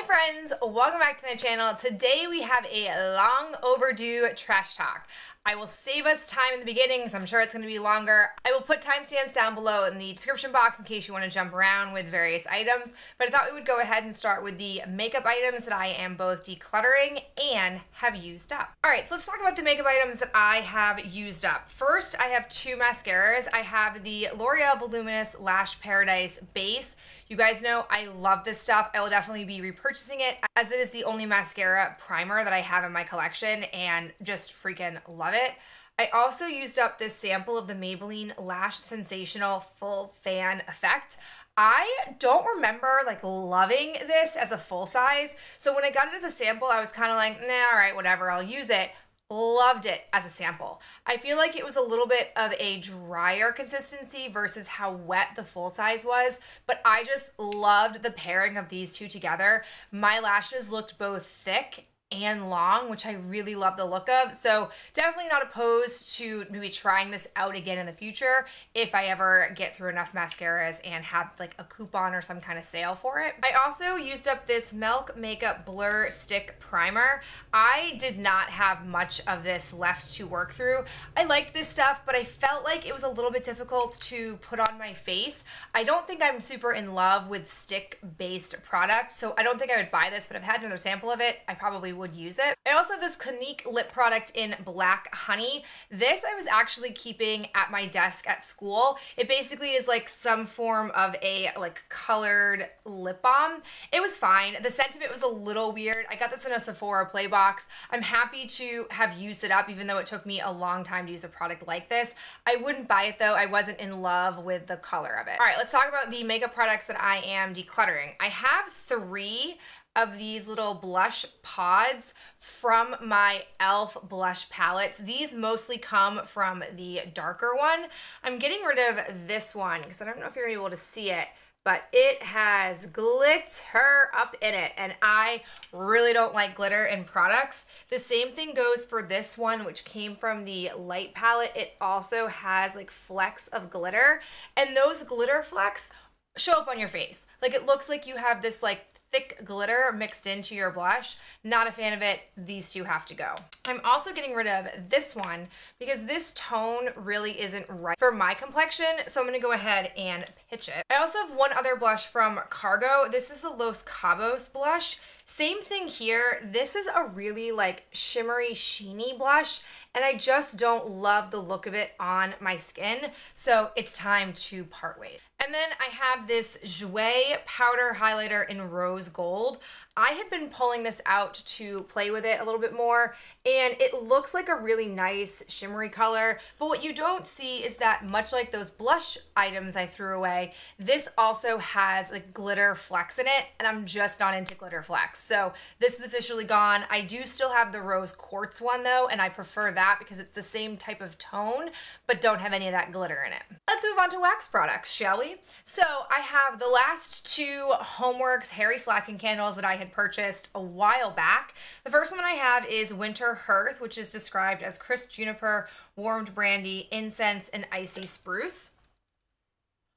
Hi friends, welcome back to my channel. Today we have a long overdue trash talk. I will save us time in the beginning because I'm sure it's going to be longer. I will put timestamps down below in the description box in case you want to jump around with various items, but I thought we would go ahead and start with the makeup items that I am both decluttering and have used up. Alright, so let's talk about the makeup items that I have used up. First, I have two mascaras. I have the L'Oreal Voluminous Lash Paradise Base. You guys know I love this stuff. I will definitely be repurchasing it as it is the only mascara primer that I have in my collection and just freaking love it. I also used up this sample of the Maybelline Lash Sensational Full Fan Effect. I don't remember like loving this as a full size, so when I got it as a sample, I was kind of like, nah, all right, whatever, I'll use it. Loved it as a sample. I feel like it was a little bit of a drier consistency versus how wet the full size was, but I just loved the pairing of these two together. My lashes looked both thick and long, which I really love the look of, so definitely not opposed to maybe trying this out again in the future if I ever get through enough mascaras and have like a coupon or some kind of sale for it. I also used up this Milk Makeup Blur Stick Primer. I did not have much of this left to work through. I liked this stuff, but I felt like it was a little bit difficult to put on my face. I don't think I'm super in love with stick-based products, so I don't think I would buy this, but I've had another sample of it. I probably would use it. I also have this Clinique lip product in Black Honey. This I was actually keeping at my desk at school. It basically is like some form of a like colored lip balm. It was fine. The scent of it was a little weird. I got this in a Sephora play box. I'm happy to have used it up even though it took me a long time to use a product like this. I wouldn't buy it though. I wasn't in love with the color of it. All right, let's talk about the makeup products that I am decluttering. I have three of these little blush pods from my e.l.f. blush palettes. These mostly come from the darker one. I'm getting rid of this one because I don't know if you're able to see it, but it has glitter up in it, and I really don't like glitter in products. The same thing goes for this one, which came from the light palette. It also has like flecks of glitter, and those glitter flecks show up on your face. Like it looks like you have this like thick glitter mixed into your blush. Not a fan of it. These two have to go. I'm also getting rid of this one because this tone really isn't right for my complexion, so I'm gonna go ahead and pitch it. I also have one other blush from Cargo. This is the Los Cabos blush. Same thing here. This is a really like shimmery, sheeny blush, and I just don't love the look of it on my skin, so it's time to part ways. And then I have this Jouer powder highlighter in rose gold. I had been pulling this out to play with it a little bit more, and it looks like a really nice shimmery color, but what you don't see is that much like those blush items I threw away, this also has like glitter flecks in it, and I'm just not into glitter flecks. So this is officially gone. I do still have the rose quartz one though, and I prefer that because it's the same type of tone, but don't have any of that glitter in it. Let's move on to wax products, shall we? So I have the last two Homeworks Hairy Slacking candles that I had purchased a while back. The first one I have is Winter Hearth, which is described as crisp juniper, warmed brandy, incense, and icy spruce.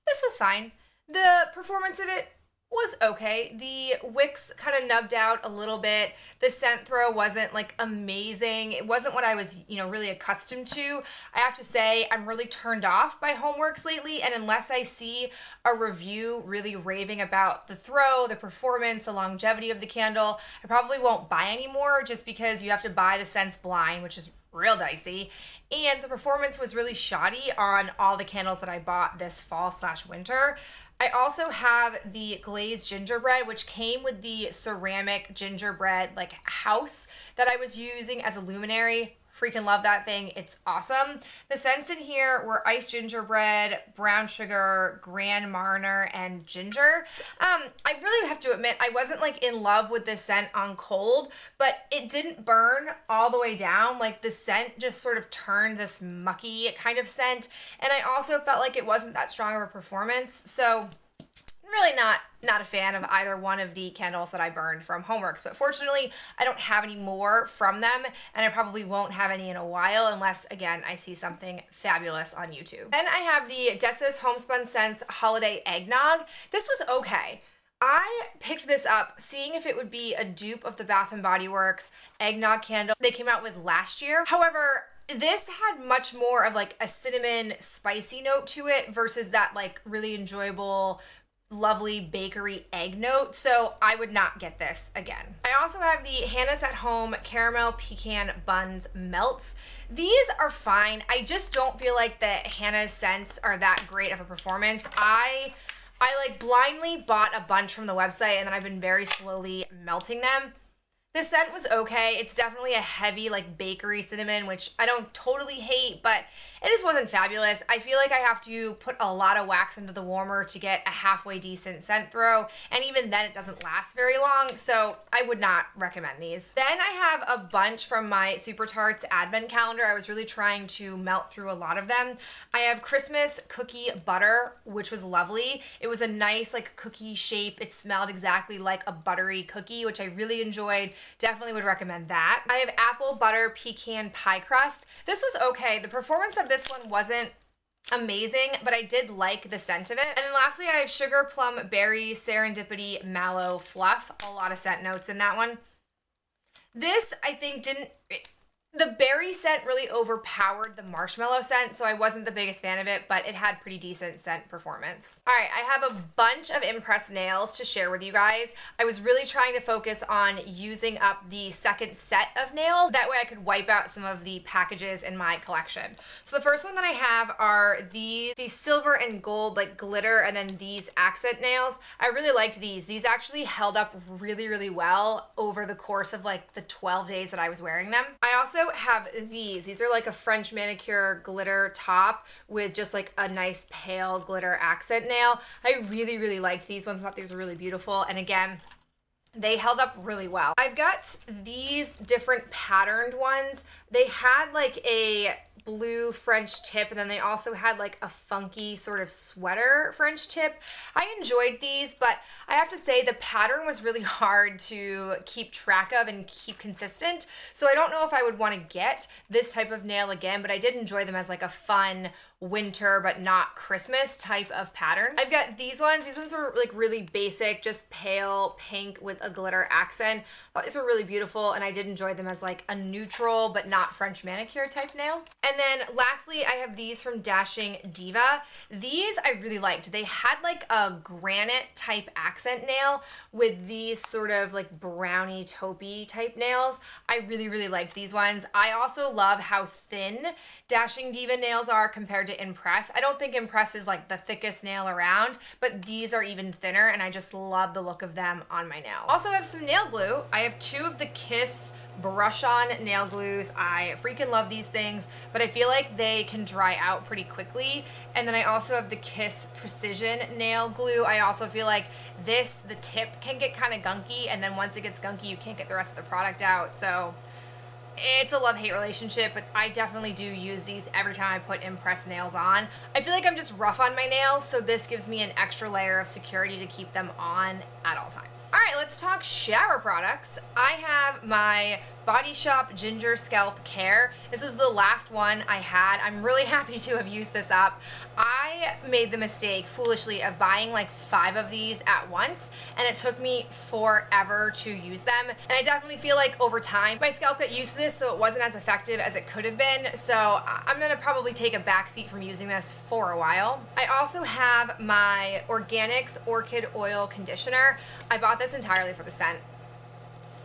This was fine. The performance of it was okay. The wicks kind of nubbed out a little bit. The scent throw wasn't like amazing. It wasn't what I was, really accustomed to. I have to say I'm really turned off by Homeworks lately, and unless I see a review really raving about the throw, the performance, the longevity of the candle, I probably won't buy anymore just because you have to buy the scents blind, which is real dicey, and the performance was really shoddy on all the candles that I bought this fall/winter. I also have the glazed gingerbread, which came with the ceramic gingerbread like house that I was using as a luminary. Freaking love that thing. It's awesome. The scents in here were iced gingerbread, brown sugar, Grand Marnier, and ginger. I really have to admit I wasn't like in love with this scent on cold, but it didn't burn all the way down. Like the scent just sort of turned this mucky kind of scent, and I also felt like it wasn't that strong of a performance, so really not a fan of either one of the candles that I burned from Homeworks, but fortunately I don't have any more from them, and I probably won't have any in a while unless, again, I see something fabulous on YouTube. Then I have the Dessa's Homespun Scents Holiday Eggnog. This was okay. I picked this up seeing if it would be a dupe of the Bath & Body Works eggnog candle they came out with last year. However, this had much more of like a cinnamon spicy note to it versus that like really enjoyable lovely bakery egg note, so I would not get this again. I also have the Hannah's at Home Caramel Pecan Buns Melts. These are fine. I just don't feel like the Hannah's scents are that great of a performance. I like blindly bought a bunch from the website and then I've been very slowly melting them. The scent was okay. It's definitely a heavy like bakery cinnamon, which I don't totally hate, but it just wasn't fabulous. I feel like I have to put a lot of wax into the warmer to get a halfway decent scent throw, and even then it doesn't last very long, so I would not recommend these. Then I have a bunch from my Super Tarts advent calendar. I was really trying to melt through a lot of them. I have Christmas cookie butter, which was lovely. It was a nice like cookie shape. It smelled exactly like a buttery cookie, which I really enjoyed. Definitely would recommend that. I have apple butter pecan pie crust. This was okay. The performance of this one wasn't amazing, but I did like the scent of it. And then lastly, I have sugar plum berry serendipity mallow fluff. A lot of scent notes in that one. This I think the berry scent really overpowered the marshmallow scent, so I wasn't the biggest fan of it, but it had pretty decent scent performance. All right, I have a bunch of impressed nails to share with you guys. I was really trying to focus on using up the second set of nails. That way I could wipe out some of the packages in my collection. So the first one that I have are these silver and gold like glitter, and then these accent nails. I really liked these. These actually held up really, really well over the course of like the 12 days that I was wearing them. I also have these. These are like a French manicure glitter top with just like a nice pale glitter accent nail. I really, really liked these ones. I thought these were really beautiful. And again, they held up really well. I've got these different patterned ones. They had like a blue French tip, and then they also had like a funky sort of sweater French tip. I enjoyed these, but I have to say the pattern was really hard to keep track of and keep consistent. So I don't know if I would want to get this type of nail again, but I did enjoy them as like a fun winter but not Christmas type of pattern. I've got these ones. These ones are like really basic, just pale pink with a glitter accent. These were really beautiful, and I did enjoy them as like a neutral but not French manicure type nail. And then lastly, I have these from Dashing Diva. These I really liked. They had like a granite type accent nail with these sort of like brownie taupey type nails. I really, really liked these ones. I also love how thin Dashing Diva nails are compared to Impress. I don't think Impress is like the thickest nail around, but these are even thinner, and I just love the look of them on my nail. Also have some nail glue. I have two of the Kiss brush on nail glues. I freaking love these things, but I feel like they can dry out pretty quickly. And then I also have the Kiss Precision nail glue. I also feel like the tip can get kind of gunky, and then once it gets gunky, you can't get the rest of the product out. So it's a love-hate relationship, but I definitely do use these every time I put Impress nails on. I feel like I'm just rough on my nails, so this gives me an extra layer of security to keep them on at all times. All right, let's talk shower products. I have my Body Shop Ginger Scalp Care. This was the last one I had. I'm really happy to have used this up. I made the mistake, foolishly, of buying like 5 of these at once, and it took me forever to use them. And I definitely feel like over time, my scalp got used to this, so it wasn't as effective as it could have been. So I'm gonna probably take a backseat from using this for a while. I also have my Organics Orchid Oil Conditioner. I bought this entirely for the scent.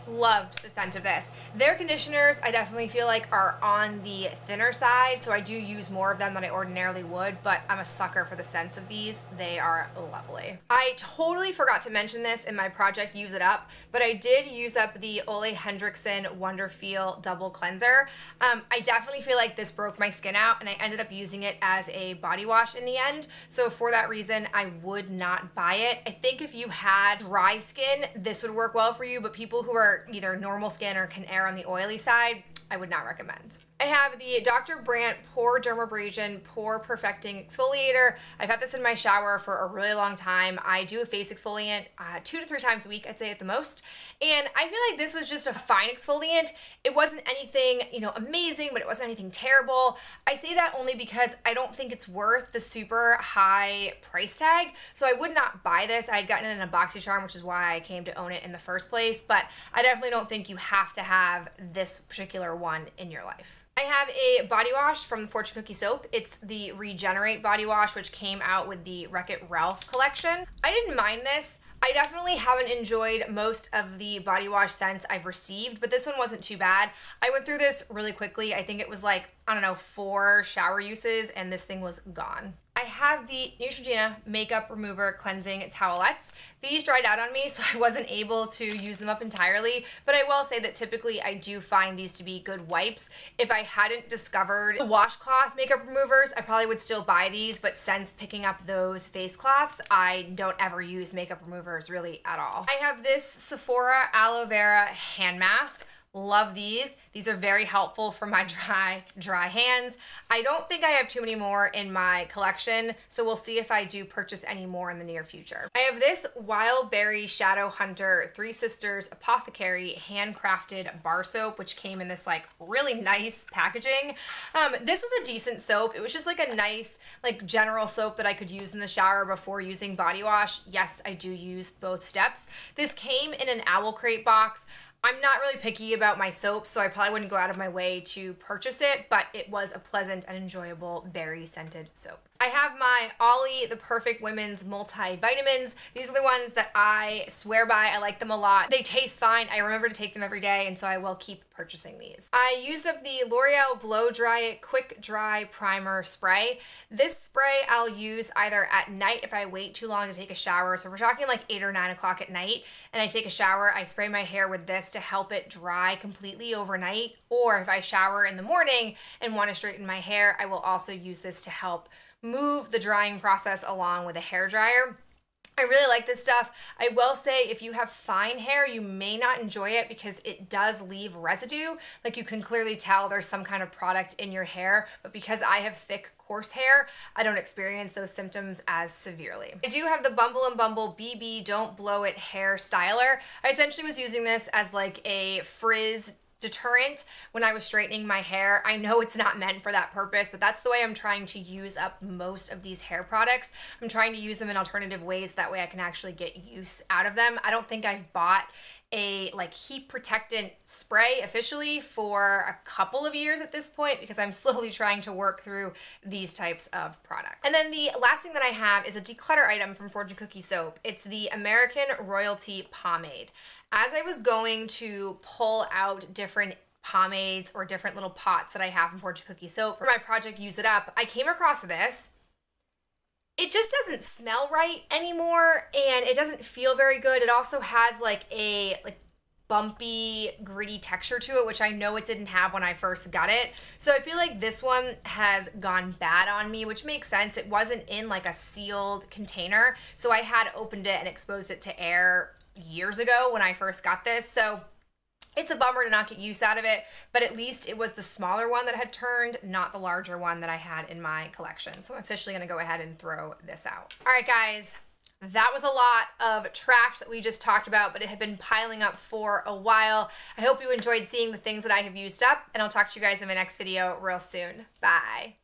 Loved the scent of this. Their conditioners I definitely feel like are on the thinner side, so I do use more of them than I ordinarily would, but I'm a sucker for the scents of these. They are lovely. I totally forgot to mention this in my Project Use It Up, but I did use up the Ole Hendrickson Wonder Feel Double Cleanser. I definitely feel like this broke my skin out, and I ended up using it as a body wash in the end, so for that reason I would not buy it. I think if you had dry skin, this would work well for you, but people who are either normal skin or can err on the oily side, I would not recommend. I have the Dr. Brandt Pore Dermabrasion Pore Perfecting Exfoliator. I've had this in my shower for a really long time. I do a face exfoliant 2 to 3 times a week, I'd say at the most. And I feel like this was just a fine exfoliant. It wasn't anything, you know, amazing, but it wasn't anything terrible. I say that only because I don't think it's worth the super high price tag. So I would not buy this. I had gotten it in a BoxyCharm, which is why I came to own it in the first place. But I definitely don't think you have to have this particular one in your life. I have a body wash from Fortune Cookie Soap. It's the Regenerate body wash, which came out with the Wreck-It Ralph collection. I didn't mind this. I definitely haven't enjoyed most of the body wash scents I've received, but this one wasn't too bad. I went through this really quickly. I think it was like, I don't know, 4 shower uses, and this thing was gone. I have the Neutrogena Makeup Remover Cleansing Towelettes. These dried out on me, so I wasn't able to use them up entirely, but I will say that typically I do find these to be good wipes. If I hadn't discovered the washcloth makeup removers, I probably would still buy these, but since picking up those face cloths, I don't ever use makeup removers really at all. I have this Sephora Aloe Vera Hand Mask. Love these. These are very helpful for my dry hands. I don't think I have too many more in my collection, so we'll see if I do purchase any more in the near future. I have this Wild Berry Shadow Hunter Three Sisters Apothecary handcrafted bar soap, which came in this like really nice packaging. This was a decent soap. It was just like a nice like general soap that I could use in the shower before using body wash. Yes, I do use both steps. This came in an Owl Crate box. I'm not really picky about my soaps, so I probably wouldn't go out of my way to purchase it, but it was a pleasant and enjoyable berry scented soap. I have my Ollie The Perfect Women's Multivitamins. These are the ones that I swear by. I like them a lot. They taste fine. I remember to take them every day, and so I will keep purchasing these. I used up the L'Oreal Blow Dry Quick Dry Primer Spray. This spray I'll use either at night if I wait too long to take a shower. So we're talking like 8 or 9 o'clock at night, and I take a shower, I spray my hair with this to help it dry completely overnight. Or if I shower in the morning and want to straighten my hair, I will also use this to help move the drying process along with a hair dryer. I really like this stuff. I will say if you have fine hair, you may not enjoy it because it does leave residue. Like you can clearly tell there's some kind of product in your hair, but because I have thick, coarse hair, I don't experience those symptoms as severely. I do have the Bumble & Bumble BB Don't Blow It Hair Styler. I essentially was using this as like a frizz deterrent when I was straightening my hair. I know it's not meant for that purpose, but that's the way I'm trying to use up most of these hair products. I'm trying to use them in alternative ways, that way I can actually get use out of them. I don't think I've bought a like heat protectant spray officially for a couple of years at this point because I'm slowly trying to work through these types of products. And then the last thing that I have is a declutter item from Fortune Cookie Soap. It's the American Royalty Pomade. As I was going to pull out different pomades or different little pots that I have from Fortune Cookie Soap for my project Use It Up, I came across this. It just doesn't smell right anymore, and it doesn't feel very good. It also has like a bumpy, gritty texture to it, which I know it didn't have when I first got it. So I feel like this one has gone bad on me, which makes sense. It wasn't in like a sealed container, so I had opened it and exposed it to air years ago when I first got this. So it's a bummer to not get use out of it, but at least it was the smaller one that had turned, not the larger one that I had in my collection. So I'm officially gonna go ahead and throw this out. All right, guys, that was a lot of trash that we just talked about, but it had been piling up for a while. I hope you enjoyed seeing the things that I have used up, and I'll talk to you guys in my next video real soon. Bye.